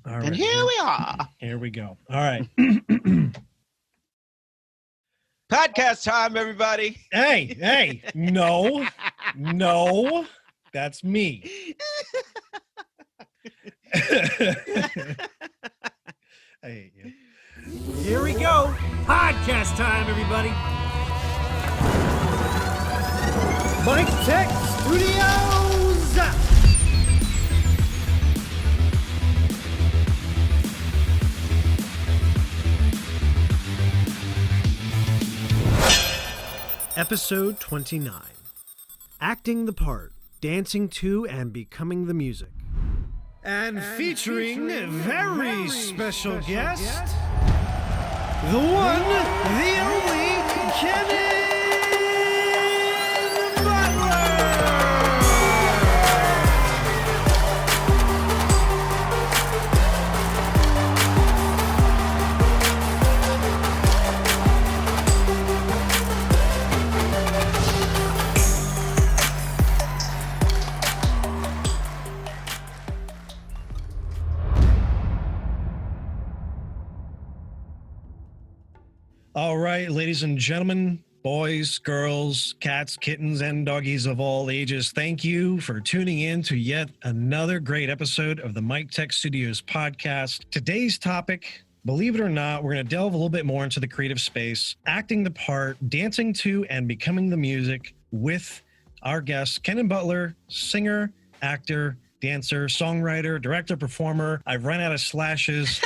All right. And here we are. Here we go. All right. Podcast time, everybody. Hey, no, that's me. I hate you. Here we go. Podcast time, everybody. Mik Tek Studios. Episode 29. Acting the part, dancing to and becoming the music. And featuring very special guest, the one, the only, Kennenbutler! All right, ladies and gentlemen, boys, girls, cats, kittens, and doggies of all ages, thank you for tuning in to yet another great episode of the Mik Tek Studios Podcast. Today's topic, believe it or not, we're going to delve a little bit more into the creative space, acting the part, dancing to and becoming the music with our guest, Kennenbutler, singer, actor, dancer, songwriter, director, performer. I've run out of slashes.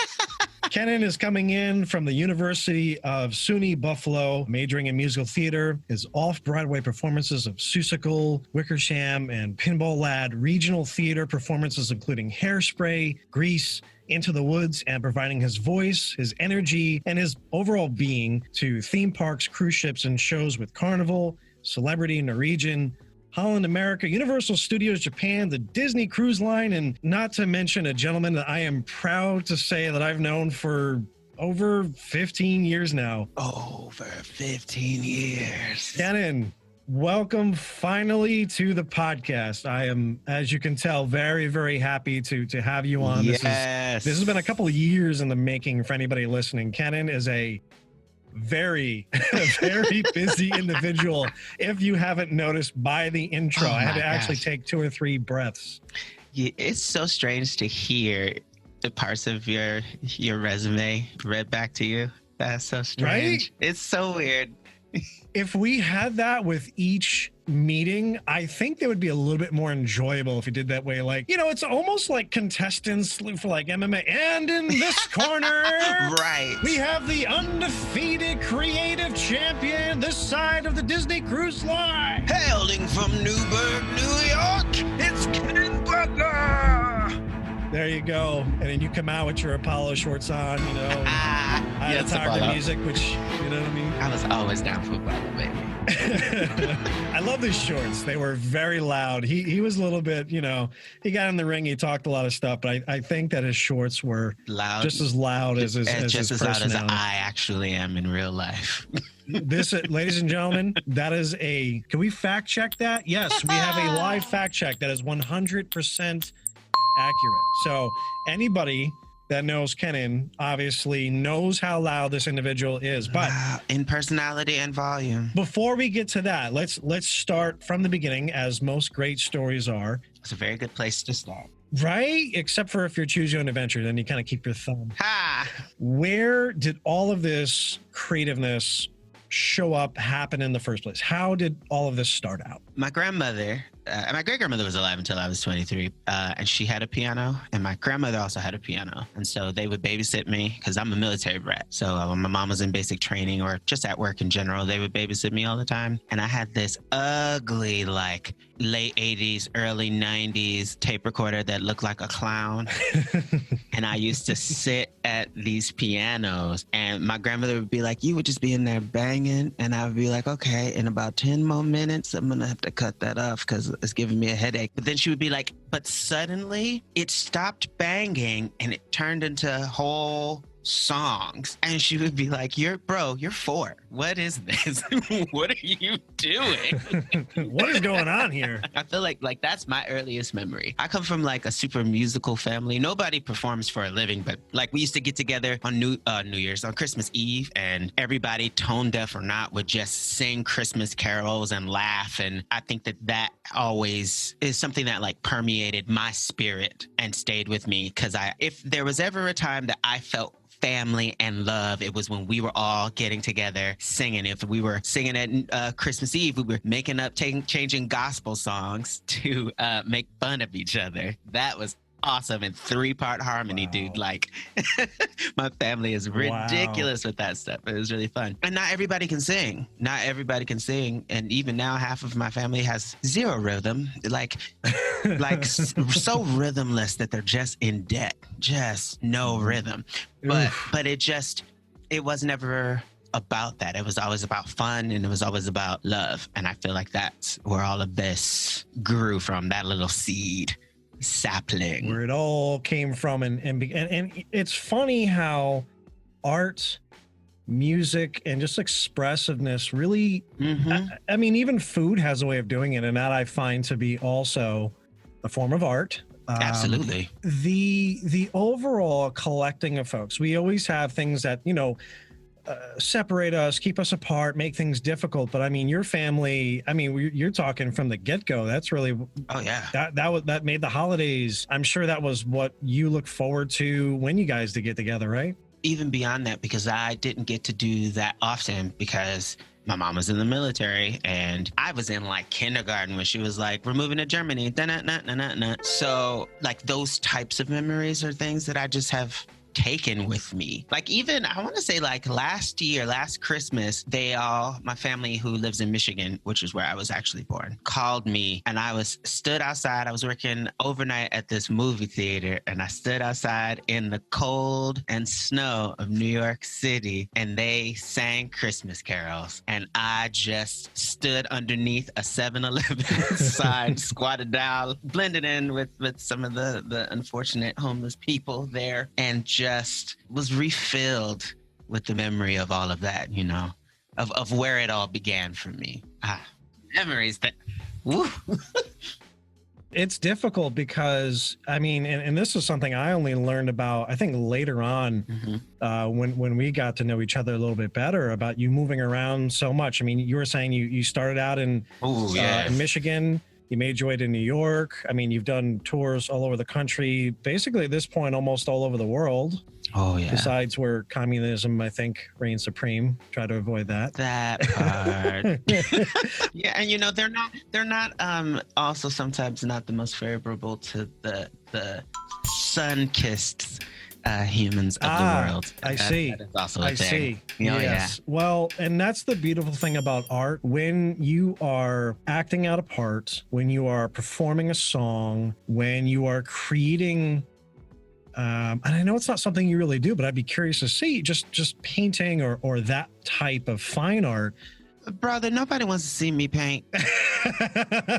Kennen is coming in from the University of SUNY Buffalo, majoring in musical theater. His off-Broadway performances of Seussical, Wickersham, and Pinball Lad, regional theater performances including Hairspray, Grease, Into the Woods, and providing his voice, his energy, and his overall being to theme parks, cruise ships, and shows with Carnival, Celebrity, Norwegian, Holland America, Universal Studios Japan, the Disney Cruise Line, and not to mention a gentleman that I am proud to say that I've known for over 15 years now. Over 15 years. Kennen, welcome finally to the podcast. I am, as you can tell, very, very happy to have you on. Yes. This has been a couple of years in the making for anybody listening. Kennen is a very busy individual. If you haven't noticed by the intro, I had to actually take 2 or 3 breaths. Yeah, it's so strange to hear the parts of your resume read back to you. That's so strange. Right? It's so weird. If we had that with each meeting, I think they would be a little bit more enjoyable if you did that way. Like, you know, it's almost like contestants for like MMA. And in this corner, right, we have the undefeated creative champion this side of the Disney Cruise Line. Hailing from Newburgh, New York, it's Kennenbutler. There you go. And then you come out with your Apollo shorts on, you know. I had to talk the music, which, you know what I mean? I was always down for Apollo, baby. I love his shorts. They were very loud. He was a little bit, you know, he got in the ring, he talked a lot of stuff, but I think that his shorts were loud, just as loud as his just as loud as I actually am in real life. This, ladies and gentlemen, that is can we fact check that? Yes, we have a live fact check that is 100% accurate. So anybody that knows Kennen obviously knows how loud this individual is. But in personality and volume. Before we get to that, let's start from the beginning, as most great stories are. It's a very good place to start. Right? Except for if you're choose your own adventure, then you kind of keep your thumb. Ha! Where did all of this creativeness show up, happen in the first place? How did all of this start out? My grandmother, my great-grandmother was alive until I was 23, and she had a piano, and my grandmother also had a piano. And so they would babysit me because I'm a military brat. So when my mom was in basic training or just at work in general, they would babysit me all the time. And I had this ugly, like, late 80s, early 90s tape recorder that looked like a clown. And I used to sit at these pianos, and my grandmother would be like, you would just be in there banging, and I would be like, okay, in about 10 more minutes, I'm gonna have to cut that off because it's giving me a headache. But then she would be like, but suddenly it stopped banging and it turned into whole songs. And she would be like, you're 4. What is this? What are you doing? What is going on here? I feel like that's my earliest memory. I come from like a super musical family. Nobody performs for a living, but like we used to get together on New Year's, on Christmas Eve, and everybody, tone deaf or not, would just sing Christmas carols and laugh. And I think that always is something that like permeated my spirit and stayed with me, because if there was ever a time that I felt family and love, it was when we were all getting together singing. If we were singing at Christmas Eve, we were making up, changing gospel songs to make fun of each other. That was awesome. And 3-part harmony, wow. Dude. Like, my family is ridiculous with that stuff. It was really fun. And not everybody can sing. Not everybody can sing. And even now, half of my family has 0 rhythm. Like so rhythmless that they're just in debt. Just no rhythm. But it was never about that. It was always about fun, and it was always about love. And I feel like that's where all of this grew from, that little seed. Sapling, where it all came from. And it's funny how art, music, and just expressiveness really, I mean, even food has a way of doing it, and that I find to be also a form of art. Absolutely. The overall collecting of folks, we always have things that, separate us, keep us apart, make things difficult. But I mean, your family, I mean, you're talking from the get-go. That's really, oh yeah, that made the holidays. I'm sure that was what you look forward to when you guys did get together, right? Even beyond that, because I didn't get to do that often because my mom was in the military, and I was in like kindergarten when she was like, we're moving to Germany. So like those types of memories are things that I just have taken with me. Like, even I want to say like last Christmas, my family who lives in Michigan, which is where I was actually born, called me, and I stood outside. I was working overnight at this movie theater, and I stood outside in the cold and snow of New York City, and they sang Christmas carols, and I just stood underneath a 7-Eleven sign, squatted down, blended in with some of the unfortunate homeless people there, and just was refilled with the memory of all of that, of where it all began for me. Memories that, woo. It's difficult because, I mean, and this is something I only learned about, I think later on, when we got to know each other a little bit better, about you moving around so much. I mean, you were saying you started out in Michigan. You made your way to New York. I mean, you've done tours all over the country, basically at this point, almost all over the world. Oh, yeah. Besides where communism, I think, reigns supreme. Try to avoid that. That part. Yeah, and they're not also sometimes not the most favorable to the sun-kissed humans of the world. I see. That is also a thing. See. Yes. Yeah. Well, and that's the beautiful thing about art. When you are acting out a part, when you are performing a song, when you are creating, and I know it's not something you really do, but I'd be curious to see, just painting or that type of fine art. Brother, nobody wants to see me paint.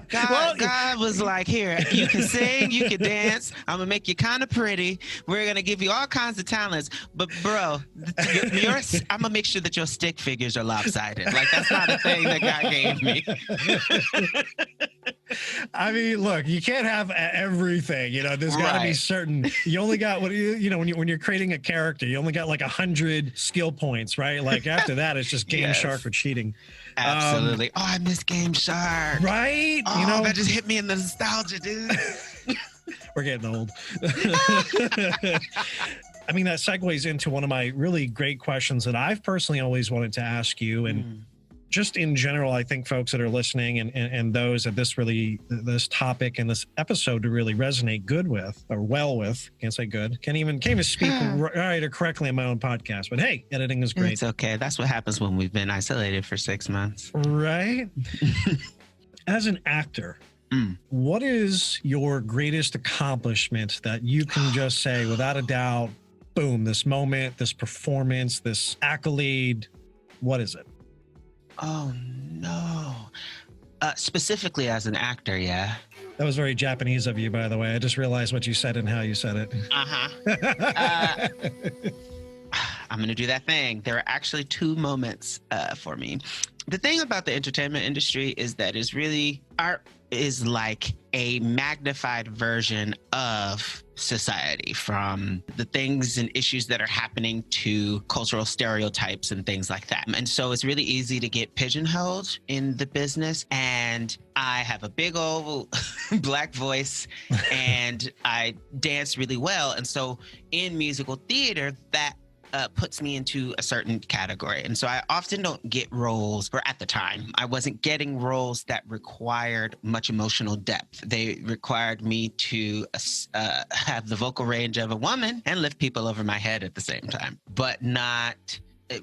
God was like, here, you can sing, you can dance. I'm going to make you kind of pretty. We're going to give you all kinds of talents. But, bro, I'm going to make sure that your stick figures are lopsided. Like, that's not a thing that God gave me. I mean, look, you can't have everything. There's got to be certain. You only got when you're creating a character, you only got like 100 skill points, right? Like after that, it's just Game Shark or cheating. Absolutely. I miss Game Shark. Right? That just hit me in the nostalgia, dude. We're getting old. I mean, that segues into one of my really great questions that I've personally always wanted to ask you, and just in general, I think folks that are listening and those that this topic and this episode to really resonate well with, can't say good, can't even speak right or correctly in my own podcast, but hey, editing is great. It's okay. That's what happens when we've been isolated for 6 months. Right? As an actor, what is your greatest accomplishment that you can just say without a doubt, boom, this moment, this performance, this accolade, what is it? Oh, no. Specifically as an actor, yeah. That was very Japanese of you, by the way. I just realized what you said and how you said it. I'm going to do that thing. There are actually two moments for me. The thing about the entertainment industry is that it's really, art is like a magnified version of society, from the things and issues that are happening to cultural stereotypes and things like that. And so it's really easy to get pigeonholed in the business. And I have a big old Black voice and I dance really well. And so in musical theater, that puts me into a certain category. And so I often don't get roles, or at the time, I wasn't getting roles that required much emotional depth. They required me to have the vocal range of a woman and lift people over my head at the same time, but not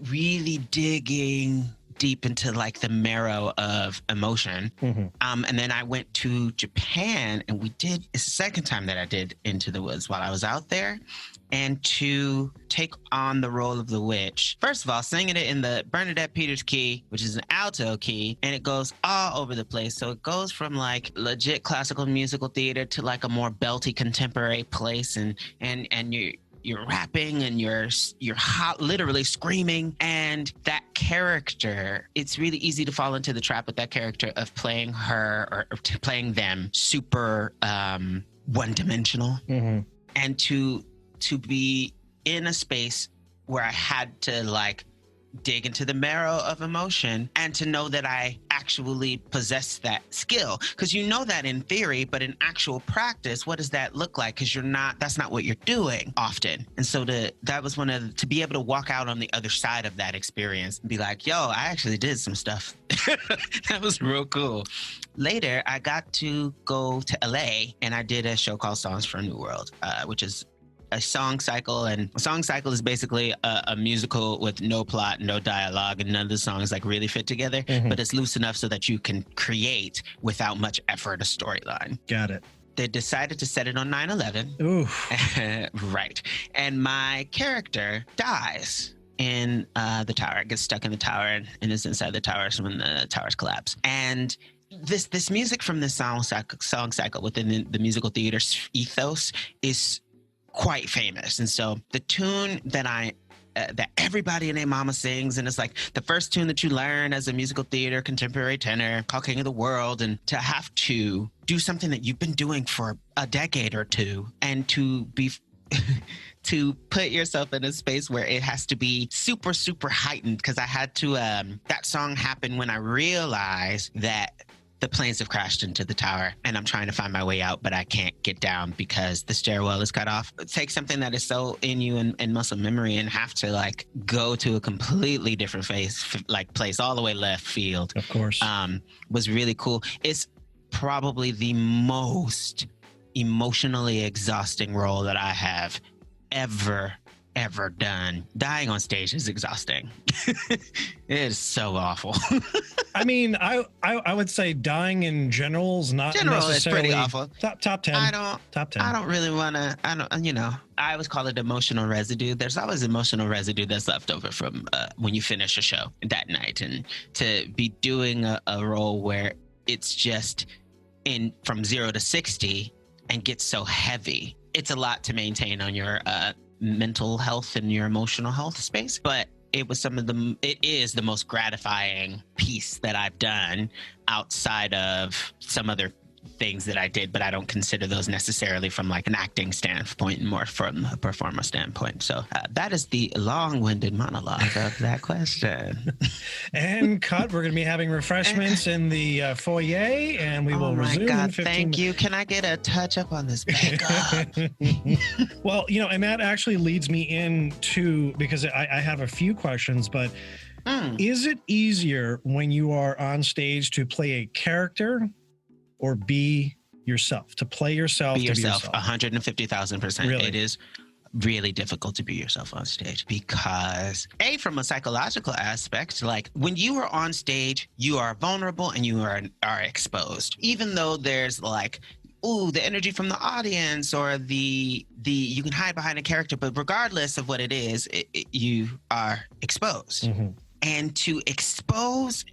really digging deep into like the marrow of emotion. And then I went to Japan, and it's the second time that I did Into the Woods while I was out there. And to take on the role of the witch, first of all, singing it in the Bernadette Peters key, which is an alto key, and it goes all over the place. So it goes from like legit classical musical theater to like a more belty contemporary place, and you're rapping and you're hot, literally screaming. And that character, it's really easy to fall into the trap with that character of playing her or playing them super one-dimensional. And to be in a space where I had to like dig into the marrow of emotion and to know that I actually possess that skill. Because you know that in theory, but in actual practice, what does that look like? Because that's not what you're doing often. And so that was to be able to walk out on the other side of that experience and be like, yo, I actually did some stuff. That was real cool. Later, I got to go to LA and I did a show called Songs for a New World, which is a song cycle. And a song cycle is basically a musical with no plot, no dialogue, and none of the songs like really fit together, but it's loose enough so that you can create without much effort a storyline. Got it. They decided to set it on 9/11. Ooh. Right. And my character dies in the tower. It gets stuck in the tower and is inside the towers when the towers collapse. And this music from the song cycle within the musical theater ethos is quite famous. And so the tune that that everybody and their mama sings, and it's like the first tune that you learn as a musical theater contemporary tenor called King of the World, and to have to do something that you've been doing for a decade or two, and to be to put yourself in a space where it has to be super, super heightened. Because I had to that song happened when I realized that the planes have crashed into the tower and I'm trying to find my way out, but I can't get down because the stairwell is cut off. Take something that is so in you and muscle memory and have to like go to a completely different place all the way left field. Of course. Was really cool. It's probably the most emotionally exhausting role that I have ever done. Dying on stage is exhausting. It is so awful. I mean, I would say dying in general is not necessarily. It's pretty awful. Top 10. Top 10. I don't really want to. I always call it emotional residue. There's always emotional residue that's left over from when you finish a show that night, and to be doing a role where it's just from 0 to 60 and gets so heavy. It's a lot to maintain on your mental health and your emotional health space, but it is the most gratifying piece that I've done outside of some other things that I did, but I don't consider those necessarily from like an acting standpoint, more from a performer standpoint. So that is the long-winded monologue of that question. And cut. We're going to be having refreshments in the foyer, and we will resume. Oh my God! Thank you. Can I get a touch up on this makeup? Well, and that actually leads me into, because I have a few questions, but is it easier when you are on stage to play a character or be yourself, to play yourself? Be yourself, 150,000%. Really? It is really difficult to be yourself on stage because, from a psychological aspect, like when you are on stage, you are vulnerable and you are exposed. Even though there's like, the energy from the audience or the you can hide behind a character, but regardless of what it is, you are exposed. And to expose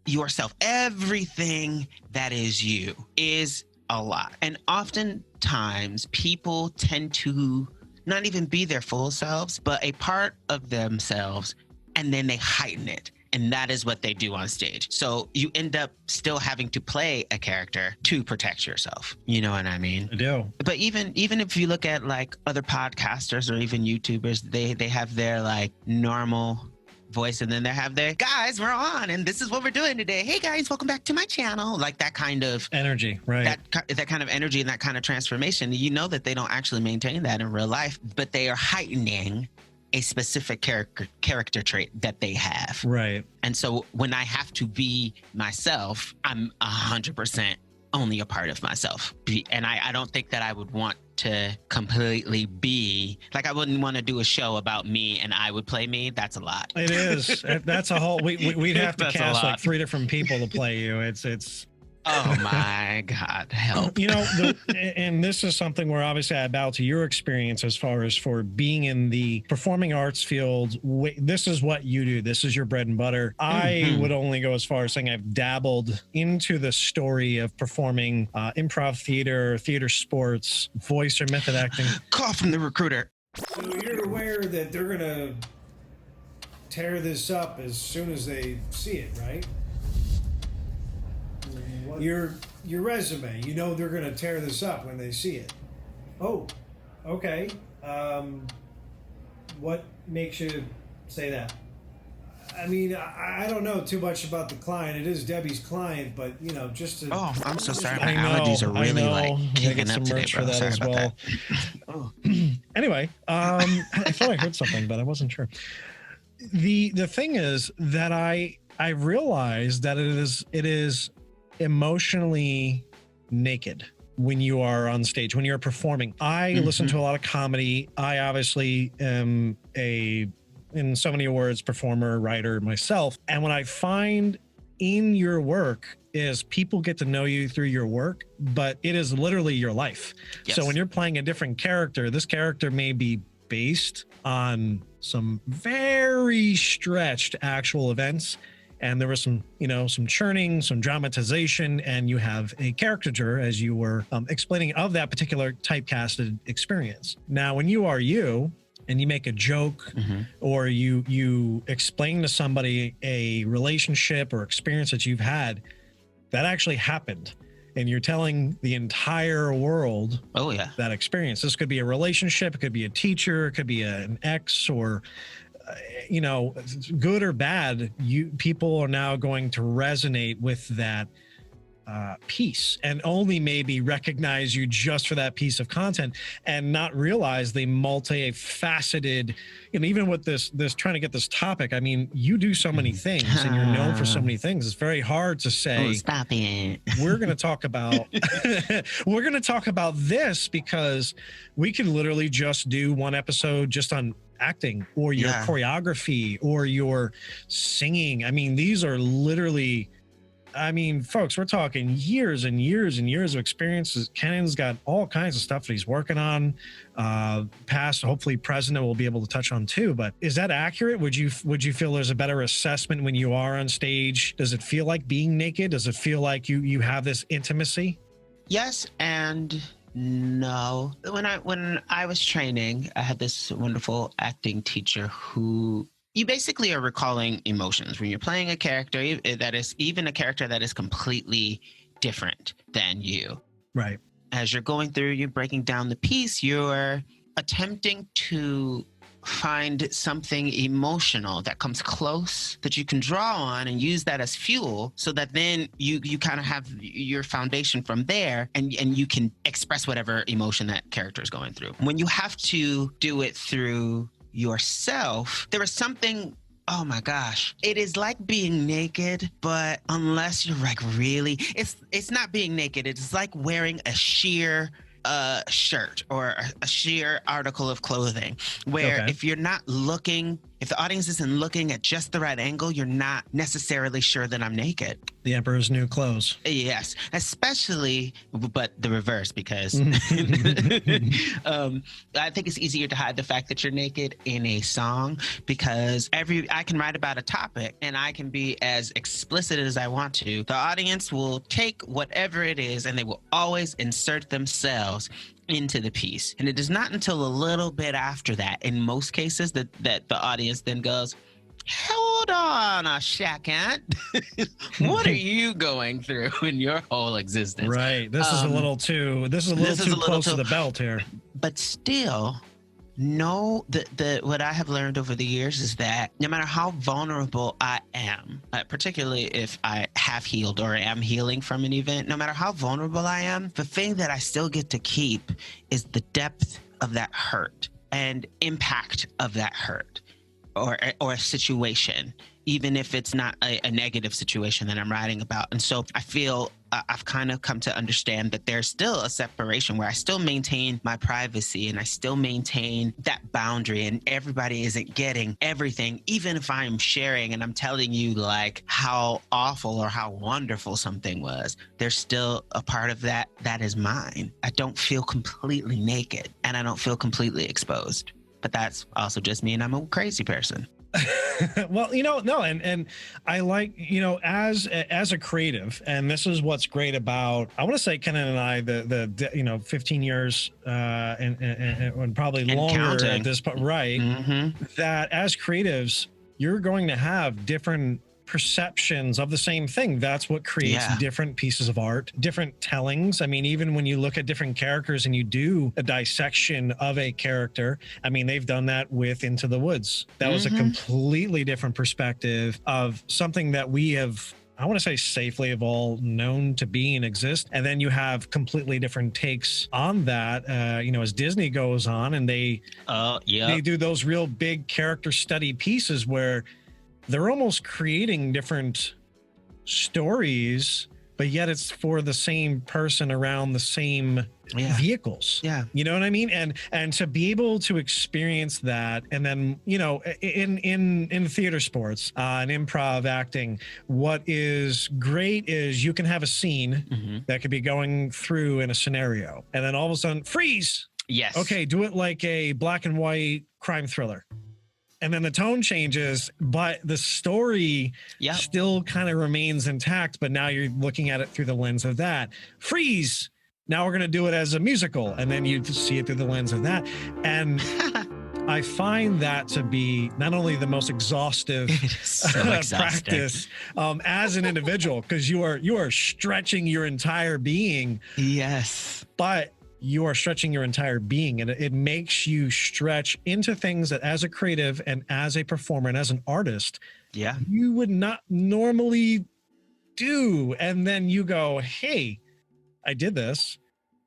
yourself, everything that is you, is a lot. And oftentimes people tend to not even be their full selves, but a part of themselves, and then they heighten it. And that is what they do on stage. So you end up still having to play a character to protect yourself. You know what I mean? I do. But even if you look at like other podcasters or even YouTubers, they have their like normal voice, and then they have their guys, we're on, and this is what we're doing today. Hey guys, welcome back to my channel. Like that kind of energy, right? That kind of energy and that kind of transformation. You know that they don't actually maintain that in real life, but they are heightening a specific character trait that they have. Right. And so when I have to be myself, I'm 100% only a part of myself. And I don't think that I would want to completely be, like I wouldn't want to do a show about me and I would play me. That's a lot. It is. That's a whole, we'd have to cast like 3 different people to play you. It's oh my God, help. You know, and this is something where obviously I bow to your experience as far as for being in the performing arts field. This is what you do. This is your bread and butter. I would only go as far as saying I've dabbled into the story of performing improv theater sports, voice or method acting. Call from the recruiter. So you're aware that they're going to tear this up as soon as they see it, right? Your resume, you know they're going to tear this up when they see it. Oh, okay. What makes you say that? I mean, I don't know too much about the client. It is Debbie's client, but you know, just to. Oh, I'm so sorry. My I know, allergies are really like kicking up today, for bro. that Sorry as about well. that. Oh. Anyway, I thought I heard something, but I wasn't sure. The thing is that I realized that it is emotionally naked when you are on stage, when you're performing. I listen to a lot of comedy. I obviously am in so many words, performer, writer myself. And what I find in your work is people get to know you through your work, but it is literally your life. Yes. So when you're playing a different character, this character may be based on some very stretched actual events. And there was some churning, some dramatization, and you have a caricature, as you were explaining, of that particular typecasted experience. Now, when you are you, and you make a joke, or you explain to somebody a relationship or experience that you've had, that actually happened. And you're telling the entire world that experience. This could be a relationship, it could be a teacher, it could be an ex, or good or bad, people are now going to resonate with that piece and only maybe recognize you just for that piece of content and not realize the multifaceted, even with this trying to get this topic. I mean, you do so many things and you're known for so many things. It's very hard to say, stop it. We're going to talk about, this because we can literally just do one episode just on acting or your choreography or your singing. I mean, these are literally, folks, we're talking years and years and years of experiences. Kennen's got all kinds of stuff that he's working on, past, hopefully present, that we'll be able to touch on too. But is that accurate? Would you feel there's a better assessment when you are on stage? Does it feel like being naked? Does it feel like you have this intimacy? Yes and no. When I was training, I had this wonderful acting teacher who, you basically are recalling emotions when you're playing a character that is even a character that is completely different than you. Right. As you're going through, you're breaking down the piece, you're attempting to find something emotional that comes close that you can draw on and use that as fuel, so that then you kind of have your foundation from there, and you can express whatever emotion that character is going through. When you have to do it through yourself, there is something, oh my gosh, it is like being naked, but unless you're like really, it's not being naked, it's like wearing a sheer shirt or a sheer article of clothing, where if you're not looking, if the audience isn't looking at just the right angle, you're not necessarily sure that I'm naked. The emperor's new clothes. Yes, especially, but the reverse, because I think it's easier to hide the fact that you're naked in a song, because I can write about a topic and I can be as explicit as I want to. The audience will take whatever it is and they will always insert themselves into the piece. And it is not until a little bit after that, in most cases, that the audience then goes, hold on a second. What are you going through in your whole existence? Right. This is a little too close to the belt here. But still, no, what I have learned over the years is that no matter how vulnerable I am, particularly if I have healed or am healing from an event, no matter how vulnerable I am, the thing that I still get to keep is the depth of that hurt and impact of that hurt or a situation, even if it's not a negative situation that I'm writing about. And so I feel I've kind of come to understand that there's still a separation where I still maintain my privacy and I still maintain that boundary, and everybody isn't getting everything, even if I'm sharing and I'm telling you like how awful or how wonderful something was. There's still a part of that is mine. I don't feel completely naked and I don't feel completely exposed. But that's also just me, and I'm a crazy person. Well, no, and I like, as a creative, and this is what's great about, I want to say Kennen and I, the 15 years and probably longer counting at this point, right? Mm-hmm. That as creatives, you're going to have different perceptions of the same thing. That's what creates different pieces of art, different tellings. I mean, even when you look at different characters and you do a dissection of a character, I mean, they've done that with Into the Woods. That was a completely different perspective of something that we have, I want to say safely, have all known to be and exist. And then you have completely different takes on that, as Disney goes on and they do those real big character study pieces where they're almost creating different stories, but yet it's for the same person around the same vehicles. Yeah. You know what I mean? And to be able to experience that, and then, in theater sports, and improv acting, what is great is you can have a scene that could be going through in a scenario, and then all of a sudden, freeze. Yes. Okay, do it like a black and white crime thriller. And then the tone changes, but the story still kind of remains intact. But now you're looking at it through the lens of that. Freeze. Now we're going to do it as a musical. And then you see it through the lens of that. And I find that to be not only the most exhaustive practice as an individual, because you are stretching your entire being. Yes. But you are stretching your entire being, and it makes you stretch into things that as a creative and as a performer and as an artist, you would not normally do. And then you go, hey, I did this.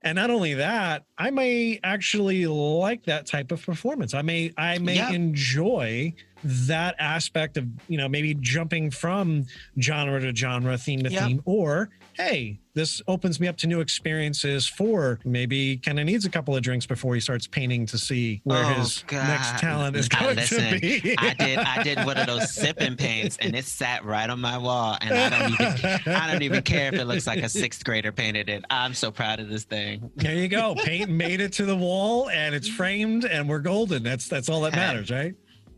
And not only that, I may actually like that type of performance. I may enjoy that aspect of, maybe jumping from genre to genre, theme to theme, or, hey, this opens me up to new experiences for maybe Kennen needs a couple of drinks before he starts painting to see where his next talent is going to be. I did one of those sipping paints, and it sat right on my wall, and I don't even care if it looks like a sixth grader painted it. I'm so proud of this thing. There you go. Paint made it to the wall, and it's framed, and we're golden. That's all that matters, right?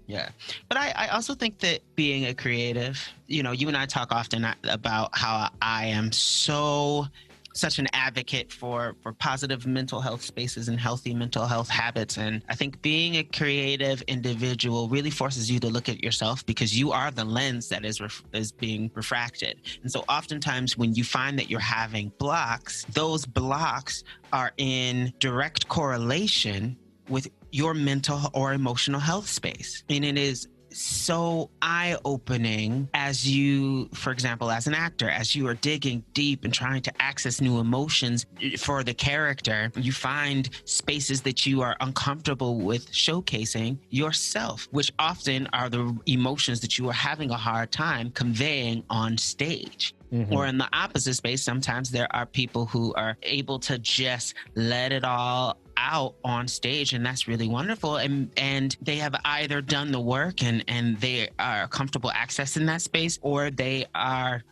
Yeah. But I also think that being a creative, you and I talk often about how I am such an advocate for positive mental health spaces and healthy mental health habits. And I think being a creative individual really forces you to look at yourself, because you are the lens that is being refracted. And so oftentimes when you find that you're having blocks, those blocks are in direct correlation with your mental or emotional health space. And it is so eye-opening as you, for example, as an actor, as you are digging deep and trying to access new emotions for the character, you find spaces that you are uncomfortable with showcasing yourself, which often are the emotions that you are having a hard time conveying on stage. Or in the opposite space, sometimes there are people who are able to just let it all out on stage, and that's really wonderful. And they have either done the work and they are comfortable accessing that space, or they are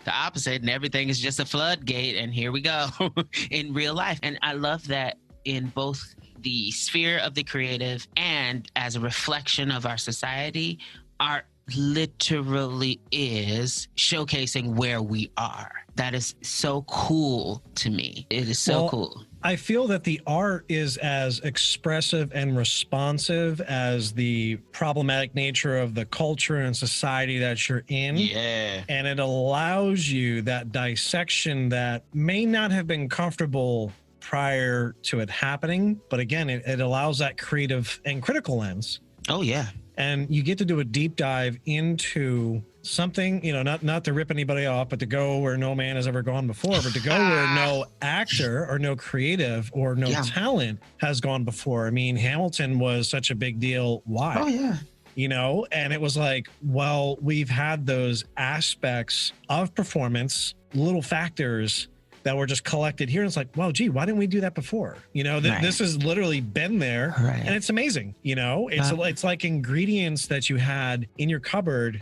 the opposite, and everything is just a floodgate, and here we go in real life. And I love that in both the sphere of the creative and as a reflection of our society, art literally is showcasing where we are. That is so cool to me. It is so cool. I feel that the art is as expressive and responsive as the problematic nature of the culture and society that you're in. Yeah. And it allows you that dissection that may not have been comfortable prior to it happening. But again, it allows that creative and critical lens. Oh, yeah. And you get to do a deep dive into something, not to rip anybody off, but to go where no man has ever gone before, but to go where no actor or no creative or no talent has gone before. I mean, Hamilton was such a big deal. Why? Oh, yeah. And it was like, well, we've had those aspects of performance, little factors that were just collected here. And it's like, well, gee, why didn't we do that before? This has literally been there, and it's amazing. It's like ingredients that you had in your cupboard.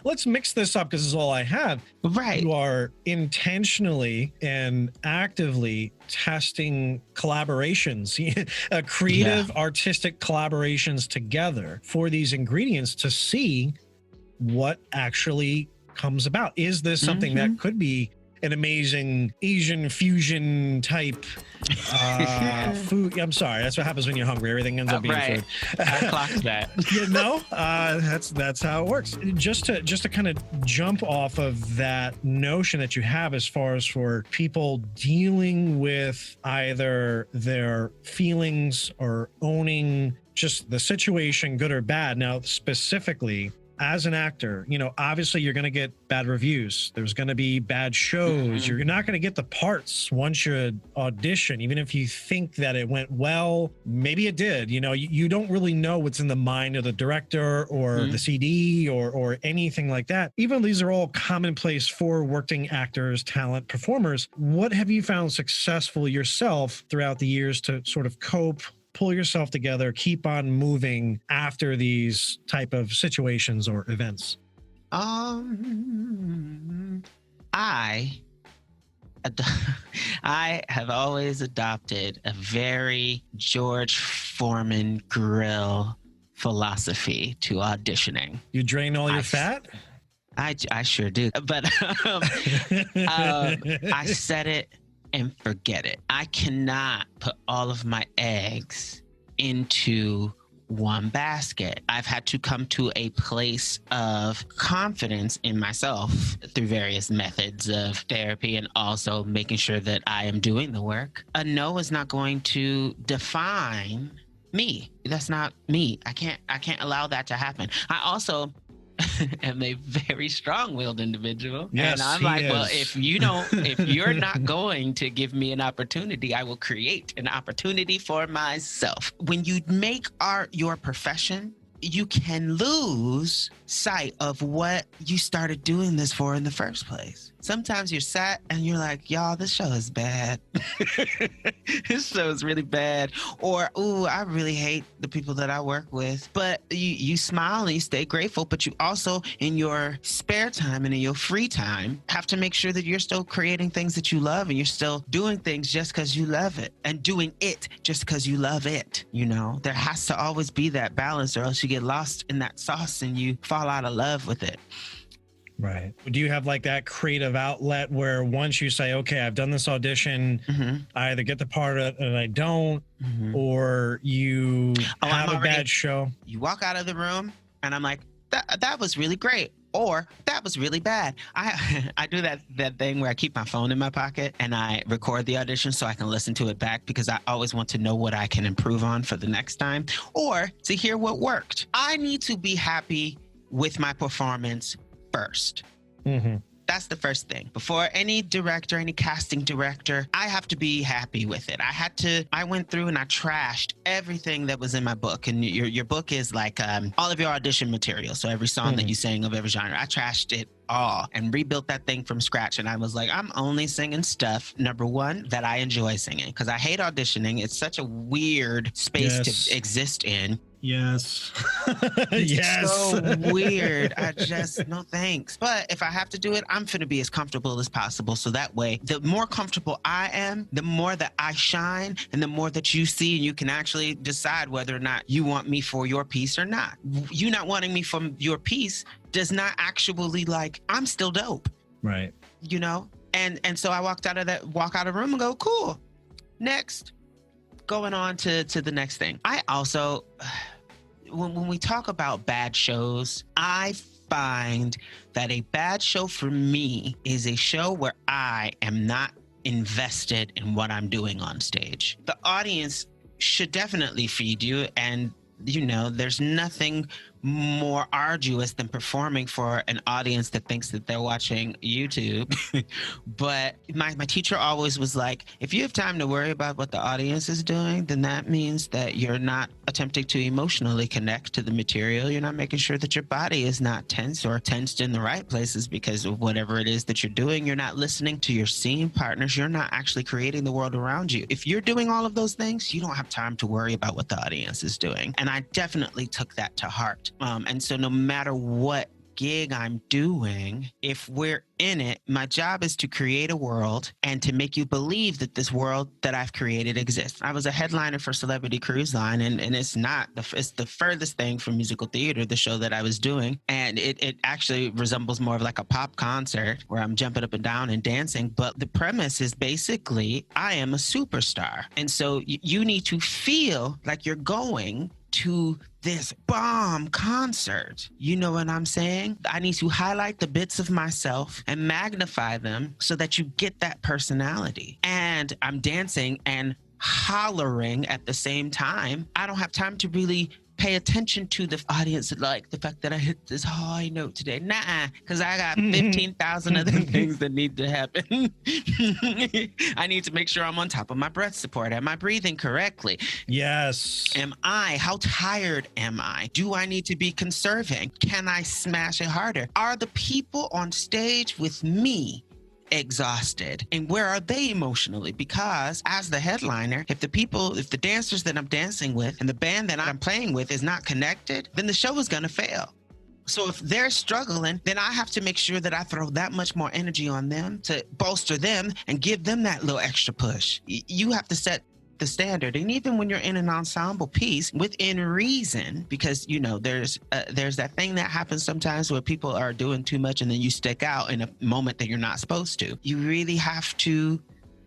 Let's mix this up because this is all I have. Right. You are intentionally and actively testing collaborations, creative, artistic collaborations together for these ingredients to see what actually comes about. Is this something that could be an amazing Asian fusion type food? I'm sorry, that's what happens when you're hungry. Everything ends up being food. I clocked that. That's how it works. Just to kind of jump off of that notion that you have as far as for people dealing with either their feelings or owning just the situation, good or bad. Now, specifically, as an actor, obviously you're going to get bad reviews. There's going to be bad shows. You're not going to get the parts once you audition, even if you think that it went well. Maybe it did. You don't really know what's in the mind of the director or the CD or anything like that. Even though these are all commonplace for working actors, talent, performers, what have you found successful yourself throughout the years to sort of cope, pull yourself together, keep on moving after these type of situations or events? I have always adopted a very George Foreman grill philosophy to auditioning. You drain all your fat? I sure do. But I set it and forget it. I cannot put all of my eggs into one basket. I've had to come to a place of confidence in myself through various methods of therapy and also making sure that I am doing the work. A no is not going to define me. That's not me. I can't allow that to happen. I also am a very strong-willed individual. Yes, and I'm like, well, if you're not going to give me an opportunity, I will create an opportunity for myself. When you make art your profession, you can lose sight of what you started doing this for in the first place. Sometimes you're sat and you're like, y'all, this show is bad. This show is really bad. Or, ooh, I really hate the people that I work with. But you smile and you stay grateful, but you also, in your spare time and in your free time, have to make sure that you're still creating things that you love and you're still doing things just because you love it and doing it just because you love it. There has to always be that balance, or else you get lost in that sauce and you fall out of love with it. Right. Do you have like that creative outlet where once you say, okay, I've done this audition, I either get the part and I don't, or you have a bad show? You walk out of the room and I'm like, that was really great. Or that was really bad. I do that thing where I keep my phone in my pocket and I record the audition so I can listen to it back, because I always want to know what I can improve on for the next time, or to hear what worked. I need to be happy with my performance first. That's the first thing. Before any director, any casting director, I have to be happy with it. I went through and I trashed everything that was in my book. And your book is like all of your audition material. So every song that you sang of every genre, I trashed it all and rebuilt that thing from scratch. And I was like, I'm only singing stuff, number one, that I enjoy singing, because I hate auditioning. It's such a weird space to exist in. Yes. It's so weird. No thanks. But if I have to do it, I'm finna be as comfortable as possible. So that way, the more comfortable I am, the more that I shine, and the more that you see, and you can actually decide whether or not you want me for your piece or not. You not wanting me from your piece does not actually, like, I'm still dope. Right. And so I walk out of the room and go, cool. next, going on to the next thing. I also, when we talk about bad shows, I find that a bad show for me is a show where I am not invested in what I'm doing on stage. The audience should definitely feed you, and there's nothing more arduous than performing for an audience that thinks that they're watching YouTube. But my teacher always was like, if you have time to worry about what the audience is doing, then that means that you're not attempting to emotionally connect to the material. You're not making sure that your body is not tense or tensed in the right places because of whatever it is that you're doing. You're not listening to your scene partners. You're not actually creating the world around you. If you're doing all of those things, you don't have time to worry about what the audience is doing. And I definitely took that to heart. And so no matter what gig I'm doing, if we're in it, my job is to create a world and to make you believe that this world that I've created exists. I was a headliner for Celebrity Cruise Line, and it's the furthest thing from musical theater, the show that I was doing. And it actually resembles more of like a pop concert where I'm jumping up and down and dancing. But the premise is basically I am a superstar. And so you need to feel like you're going to this bomb concert. You know what I'm saying? I need to highlight the bits of myself and magnify them so that you get that personality. And I'm dancing and hollering at the same time. I don't have time to really pay attention to the audience, like the fact that I hit this high note today. Nah, because I got 15,000 other things that need to happen. I need to make sure I'm on top of my breath support. Am I breathing correctly? Yes. How tired am I? Do I need to be conserving? Can I smash it harder? Are the people on stage with me exhausted, and where are they emotionally? Because as the headliner, if the dancers that I'm dancing with and the band that I'm playing with is not connected, then the show is going to fail. So if they're struggling, then I have to make sure that I throw that much more energy on them to bolster them and give them that little extra push. You have to set the standard. And even when you're in an ensemble piece, within reason, because there's that thing that happens sometimes where people are doing too much and then you stick out in a moment that you're not supposed to. You really have to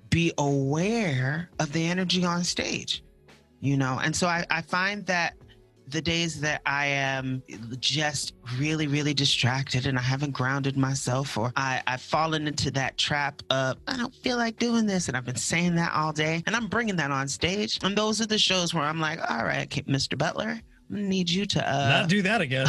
be aware of the energy on stage, and so I find that the days that I am just really, really distracted and I haven't grounded myself, or I've fallen into that trap of, I don't feel like doing this, and I've been saying that all day, and I'm bringing that on stage. And those are the shows where I'm like, all right, Mr. Butler, I need you to not do that again.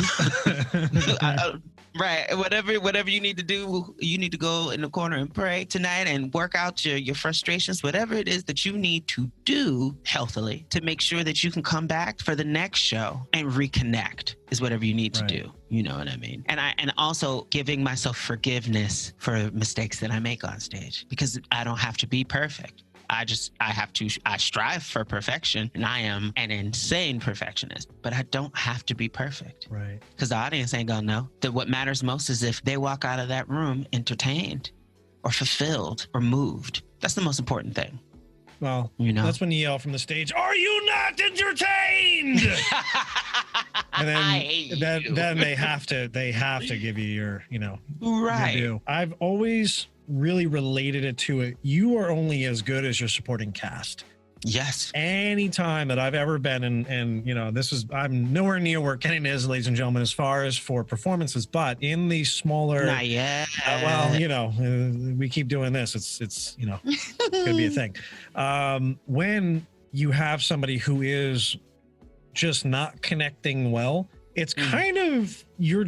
Right. Whatever you need to do, you need to go in the corner and pray tonight and work out your frustrations, whatever it is that you need to do healthily to make sure that you can come back for the next show and reconnect is whatever you need to do. You know what I mean? And also giving myself forgiveness for mistakes that I make on stage, because I don't have to be perfect. I strive for perfection, and I am an insane perfectionist, but I don't have to be perfect. Right. Because the audience ain't gonna know. That what matters most is if they walk out of that room entertained or fulfilled or moved. That's the most important thing. Well, that's when you yell from the stage, "Are you not entertained?" And then they have to give you your, right. Your due. I've always really related it to it. You are only as good as your supporting cast. Yes. Anytime that I've ever been I'm nowhere near where Kennen is, ladies and gentlemen, as far as for performances, but in the smaller, not yet. We keep doing this. It's gonna be a thing. When you have somebody who is just not connecting well, it's kind of you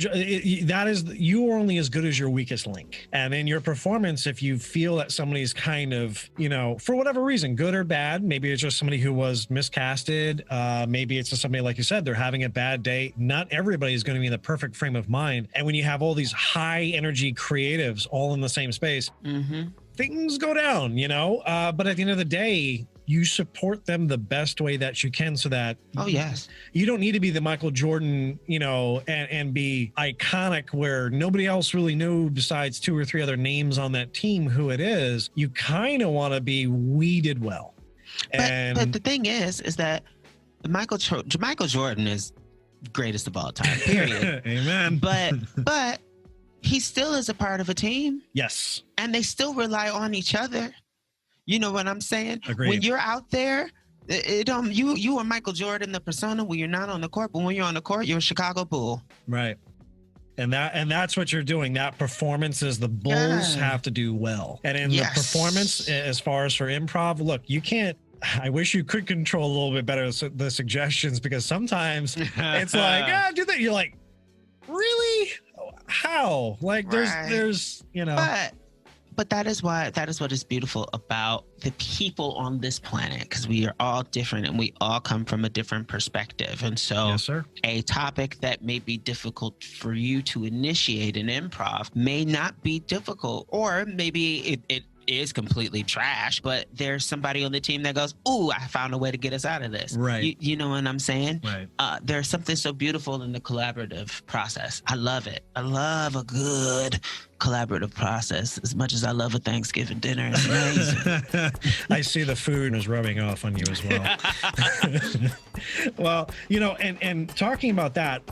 are only as good as your weakest link. And in your performance, if you feel that somebody's kind of, for whatever reason, good or bad, maybe it's just somebody who was miscasted. Maybe it's just somebody, like you said, they're having a bad day. Not everybody is going to be in the perfect frame of mind. And when you have all these high energy creatives all in the same space, things go down, but at the end of the day, you support them the best way that you can, so that you don't need to be the Michael Jordan, and be iconic where nobody else really knew besides 2 or 3 other names on that team who it is. You kind of want to be, we did well. But the thing is that Michael Jordan is greatest of all time, period. Amen. But he still is a part of a team. Yes. And they still rely on each other. You know what I'm saying? Agreed. When you're out there, you are Michael Jordan, the persona when you're not on the court, but when you're on the court, you're a Chicago Bull. Right. And that's what you're doing. That performance is the Bulls have to do well. And in the performance, as far as for improv, look, you can't. I wish you could control a little bit better the suggestions, because sometimes it's like, do that. You're like, really? How? Like, there's, you know. But that is what is beautiful about the people on this planet, because we are all different and we all come from a different perspective. And so yes, sir. A topic that may be difficult for you to initiate in improv may not be difficult, or maybe it is completely trash, but there's somebody on the team that goes, ooh, I found a way to get us out of this. Right. You know what I'm saying? Right. There's something so beautiful in the collaborative process. I love it. I love a good collaborative process as much as I love a Thanksgiving dinner. It's amazing. I see the food is rubbing off on you as well. Well, you know, and talking about that,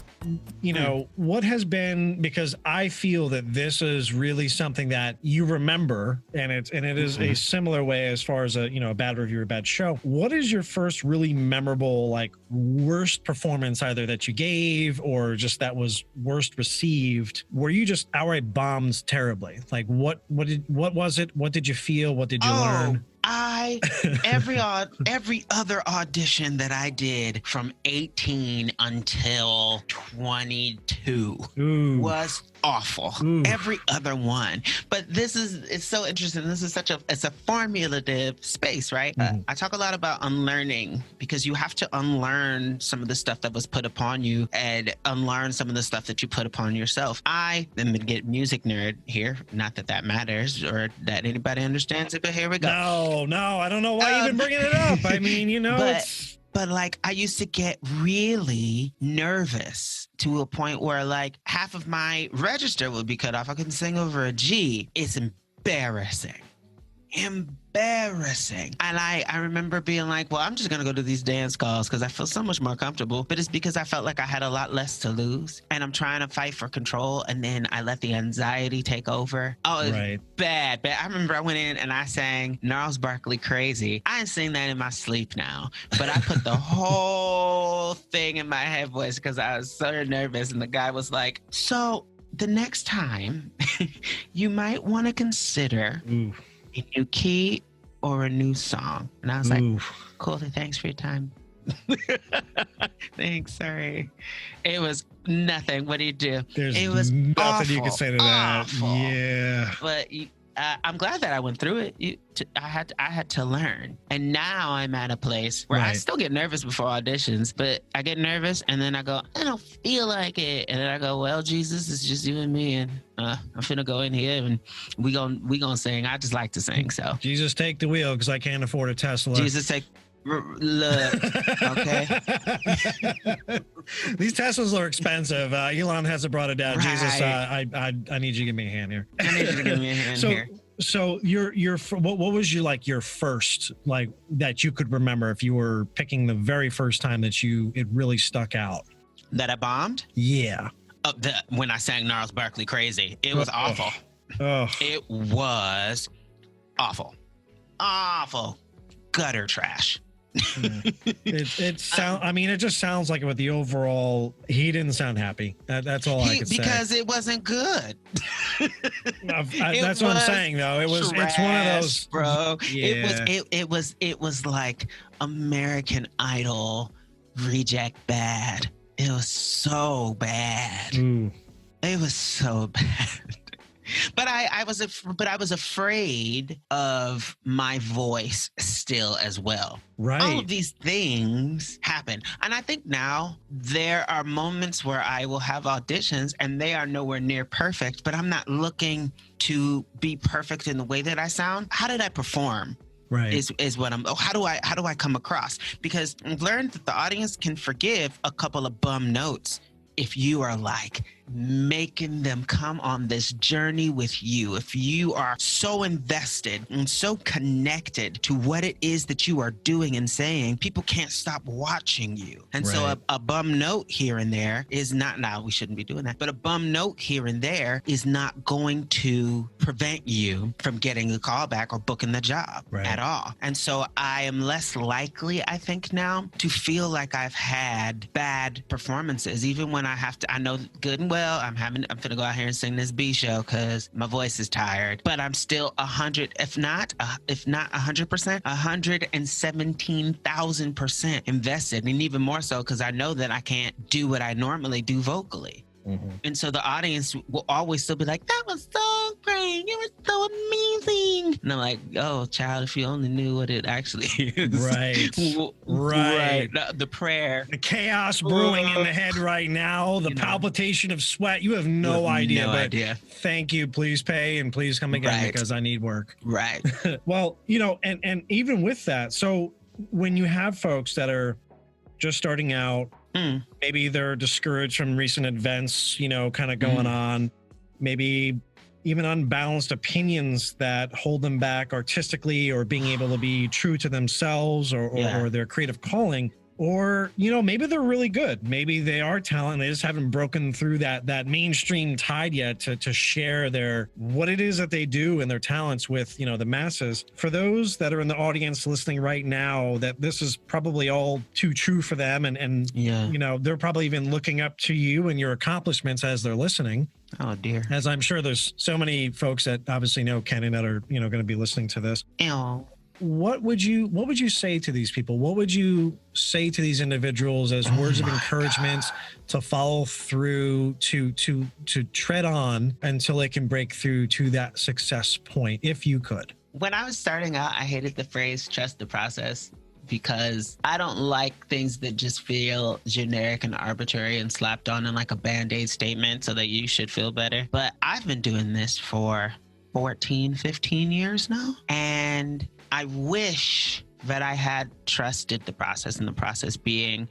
you know, what has been, because I feel that this is really something that you remember, and it is a similar way as far as a bad review or a bad show. What is your first really memorable, like, worst performance either that you gave or just that was worst received, where you just outright bombed terribly? Like, what was it? What did you feel? What did you learn? Every other audition that I did from 18 until 22 was awful. Every other one. But it's so interesting. This is it's a formulative space, right? I talk a lot about unlearning, because you have to unlearn some of the stuff that was put upon you and unlearn some of the stuff that you put upon yourself. I am a music nerd here. Not that matters or that anybody understands it, but here we go. No, I don't know why you even bringing it up. I mean, you know, but like, I used to get really nervous to a point where like half of my register would be cut off. I couldn't sing over a G. It's embarrassing. And I remember being like, well, I'm just going to go to these dance calls because I feel so much more comfortable. But it's because I felt like I had a lot less to lose. And I'm trying to fight for control. And then I let the anxiety take over. Oh, it's bad. But I remember I went in and I sang Gnarls Barkley Crazy. I ain't sing that in my sleep now. But I put the whole thing in my head voice because I was so nervous. And the guy was like, so the next time you might want to consider a new key or a new song. And I was like, cool, thanks for your time. Thanks, sorry. It was nothing. What do you do? It was nothing awful, you could say to that. Awful. Yeah. But I'm glad that I went through it. I had to learn. And now I'm at a place where I still get nervous before auditions, but I get nervous and then I go, I don't feel like it. And then I go, well, Jesus, it's just you and me. And I'm finna go in here and we gonna sing. I just like to sing, so. Jesus, take the wheel because I can't afford a Tesla. Jesus, take... Look, okay. These Teslas are expensive. Elon hasn't brought it down. Right. Jesus, I need you to give me a hand here. I need you to give me a hand here. So what was your first, like, that you could remember if you were picking the very first time that it really stuck out? That I bombed? Yeah. When I sang Gnarls Barkley Crazy, it was awful. It was awful. Awful. Gutter trash. It just sounds like with the overall, he didn't sound happy. That's all I could say. Because it wasn't good. That's what I'm saying, though. It's one of those, bro. Yeah. It was like American Idol reject bad. It was so bad. It was so bad. But I was afraid of my voice still as well. Right. All of these things happen. And I think now there are moments where I will have auditions and they are nowhere near perfect, but I'm not looking to be perfect in the way that I sound. How did I perform? Right. Is what I'm. How do I come across? Because I've learned that the audience can forgive a couple of bum notes if you are like making them come on this journey with you, if you are so invested and so connected to what it is that you are doing and saying, people can't stop watching you. And so a bum note here and there is not, now we shouldn't be doing that, but a bum note here and there is not going to prevent you from getting a call back or booking the job at all. And so I am less likely, I think now, to feel like I've had bad performances, even when I have to, I know good and well, I'm gonna go out here and sing this B show because my voice is tired, but I'm still 100, if not 100%, 117,000% invested, and even more so because I know that I can't do what I normally do vocally. Mm-hmm. And so the audience will always still be like, that was so great. It was so amazing. And I'm like, oh, child, if you only knew what it actually is. Right. The prayer. The chaos brewing in the head right now. The palpitation of sweat. You have no idea. No idea. Thank you. Please pay and please come again because I need work. Right. Well, and even with that, so when you have folks that are just starting out, maybe they're discouraged from recent events, kind of going on, maybe even unbalanced opinions that hold them back artistically or being able to be true to themselves or their creative calling. Or, maybe they're really good. Maybe they are talented. They just haven't broken through that mainstream tide yet to share what it is that they do and their talents with, the masses. For those that are in the audience listening right now, that this is probably all too true for them. And they're probably even looking up to you and your accomplishments as they're listening. Oh, dear. As I'm sure there's so many folks that obviously know Kennen that are, going to be listening to this. Ew. What would you say to these people? What would you say to these individuals as words of encouragement to follow through, to tread on until they can break through to that success point, if you could? When I was starting out, I hated the phrase trust the process because I don't like things that just feel generic and arbitrary and slapped on in like a Band-Aid statement so that you should feel better. But I've been doing this for 14, 15 years now. And I wish that I had trusted the process, and the process being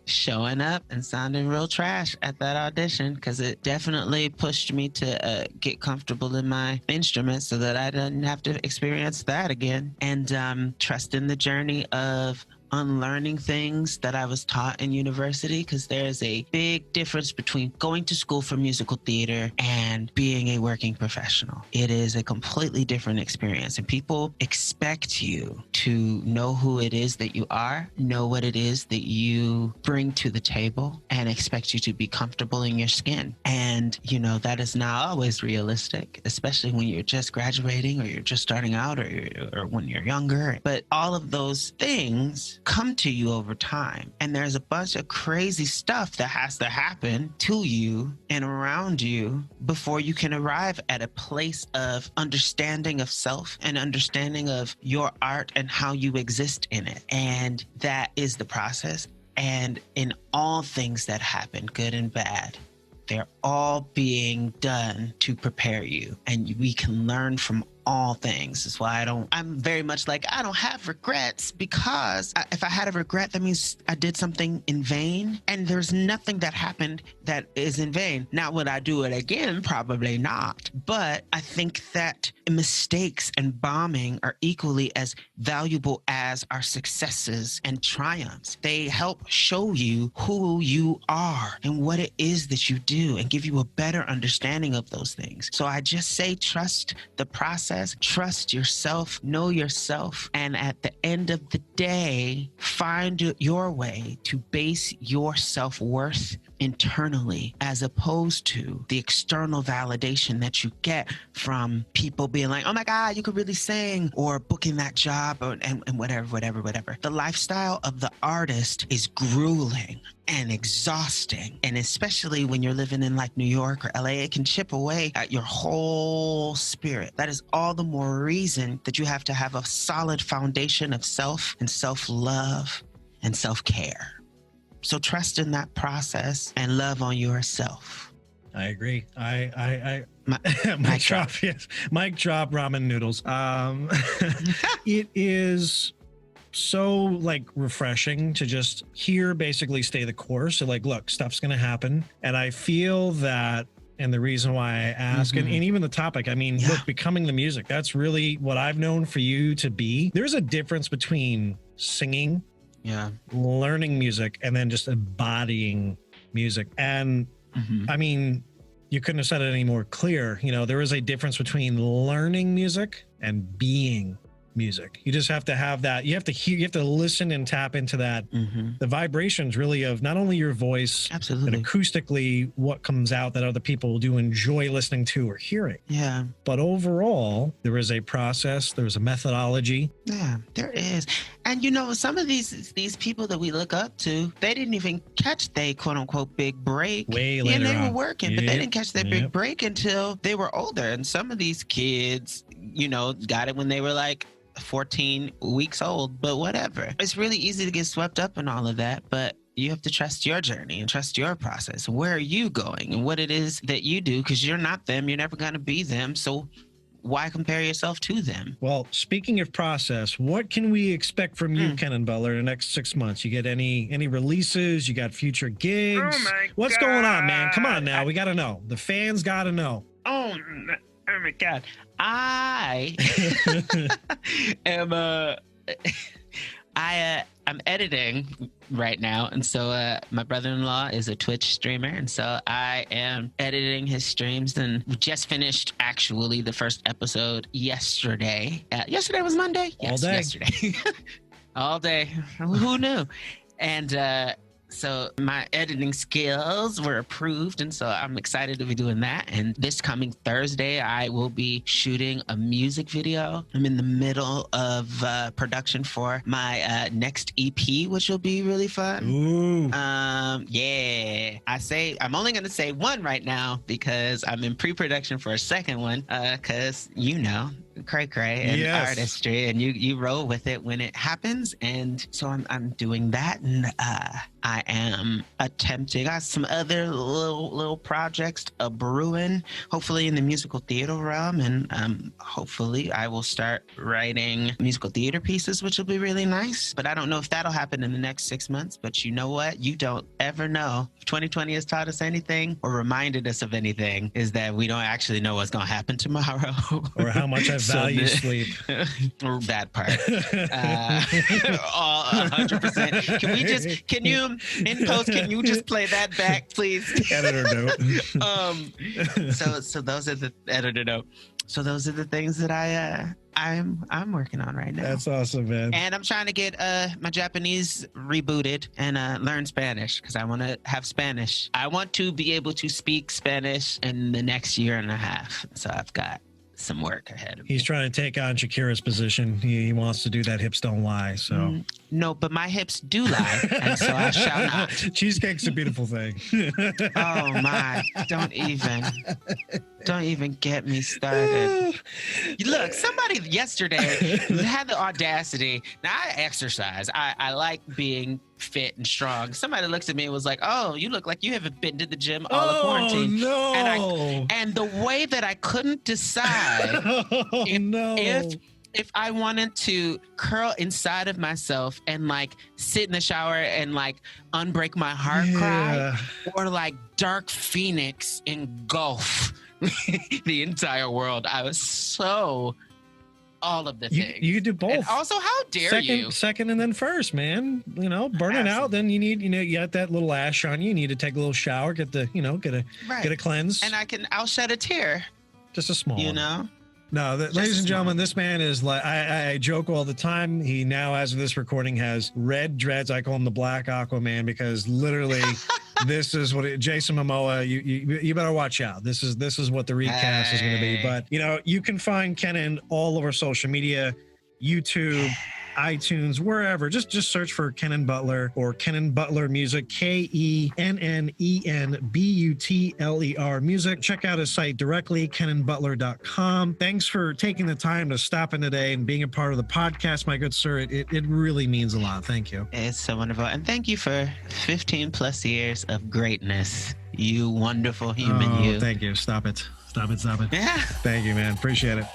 showing up and sounding real trash at that audition, because it definitely pushed me to get comfortable in my instrument so that I didn't have to experience that again. And trusting the journey of unlearning things that I was taught in university, because there's a big difference between going to school for musical theater and being a working professional. It is a completely different experience, and people expect you to know who it is that you are, know what it is that you bring to the table, and expect you to be comfortable in your skin. And, that is not always realistic, especially when you're just graduating or you're just starting out or when you're younger. But all of those things come to you over time. And there's a bunch of crazy stuff that has to happen to you and around you before you can arrive at a place of understanding of self and understanding of your art and how you exist in it. And that is the process. And in all things that happen, good and bad, they're all being done to prepare you. And we can learn from all things. That's why I'm very much like, I don't have regrets, because if I had a regret, that means I did something in vain, and there's nothing that happened that is in vain. Now, would I do it again? Probably not. But I think that mistakes and bombing are equally as valuable as our successes and triumphs. They help show you who you are and what it is that you do and give you a better understanding of those things. So I just say, trust the process. Trust yourself, know yourself, and at the end of the day, find your way to base your self-worth internally, as opposed to the external validation that you get from people being like, oh my God, you could really sing, or booking that job, and whatever. The lifestyle of the artist is grueling and exhausting. And especially when you're living in like New York or LA, it can chip away at your whole spirit. That is all the more reason that you have to have a solid foundation of self and self-love and self-care. So trust in that process and love on yourself. I agree. Mic drop, yes. Mic drop, ramen noodles. It is so like refreshing to just hear basically stay the course. So like, look, stuff's going to happen. And I feel that, and the reason why I ask, and even the topic, I mean, look, becoming the music, that's really what I've known for you to be. There's a difference between singing, learning music, and then just embodying music. And I mean, you couldn't have said it any more clear. You know, there is a difference between learning music and being music. You just have to have that. You have to hear, you have to listen and tap into that. The vibrations really of not only your voice, absolutely, and acoustically what comes out that other people do enjoy listening to or hearing. Yeah. But overall, there is a process, there's a methodology. Yeah, there is. And you know, some of these people that we look up to, they didn't even catch their quote unquote big break. Way later they on. were working, but they didn't catch their big break until they were older. And some of these kids, you know, got it when they were like 14 weeks old, but whatever. It's really easy to get swept up in all of that, but you have to trust your journey and trust your process. Where are you going and what it is that you do? Because you're not them. You're never going to be them. So why compare yourself to them? Well, speaking of process, what can we expect from you, Kennen Butler, in the next 6 months? You get any releases? You got future gigs? What's going on, man? Come on now. We got to know. The fans got to know. Oh my God. I am I'm editing right now, and so my brother-in-law is a Twitch streamer, and so I am editing his streams, and we just finished actually the first episode yesterday. Yesterday was Monday? Yes, all day. Yesterday. All day. Who knew? And so my editing skills were approved, and so I'm excited to be doing that. And this coming Thursday, I will be shooting a music video. I'm in the middle of production for my next EP, which will be really fun. Ooh. Yeah. I'm only going to say one right now because I'm in pre-production for a second one because, you know, cray and artistry, and you roll with it when it happens. And so I'm doing that, and I am attempting. I got some other little projects brewing, hopefully in the musical theater realm, and hopefully I will start writing musical theater pieces, which will be really nice. But I don't know if that'll happen in the next 6 months. But you know what? You don't ever know. If 2020 has taught us anything or reminded us of anything, is that we don't actually know what's going to happen tomorrow, or how much I value sleep. Or that part. All 100%. Can you in post? Can you just play that back, please? Editor note. So those are the editor note. So those are the things that I'm working on right now. That's awesome, man. And I'm trying to get my Japanese rebooted and learn Spanish because I want to have Spanish. I want to be able to speak Spanish in the next year and a half. So I've got some work ahead of me. He's trying to take on Shakira's position. He wants to do that hips don't lie. So no, but my hips do lie, and so I shall not. Cheesecake's a beautiful thing. Oh my! Don't even get me started. Look, somebody yesterday had the audacity. Now I exercise. I like being fit and strong. Somebody looks at me and was like, "Oh, you look like you haven't been to the gym all of quarantine." No! And the way that I couldn't decide if I wanted to curl inside of myself and like sit in the shower and like unbreak my heart cry, or like Dark Phoenix engulf the entire world. I was so all of the things. You could do both. And also, how dare you? Second and then first, man. You know, burning out. Then you need, you got that little ash on you. You need to take a little shower, get a cleanse. And I'll shed a tear. Just a small one. Know? No, ladies and gentlemen, this man is like, I joke all the time. He now, as of this recording, has red dreads. I call him the Black Aquaman because literally this is what Jason Momoa, you better watch out. This is what the recast is going to be. But, you can find Kennen all over social media, YouTube, iTunes, wherever. Just search for Kennen Butler or Kennen Butler Music, KENNENBUTLER Music. Check out his site directly, kennenbutler.com. Thanks for taking the time to stop in today and being a part of the podcast, my good sir. It really means a lot. Thank you. It's so wonderful. And thank you for 15 plus years of greatness. You wonderful human, you. Thank you. Stop it. Yeah. Thank you, man. Appreciate it.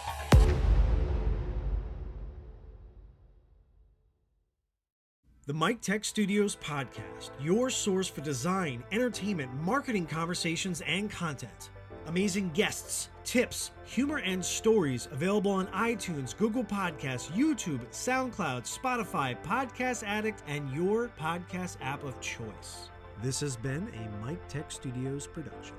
The Mik Tek Studios Podcast, your source for design, entertainment, marketing conversations, and content. Amazing guests, tips, humor, and stories available on iTunes, Google Podcasts, YouTube, SoundCloud, Spotify, Podcast Addict, and your podcast app of choice. This has been a Mik Tek Studios production.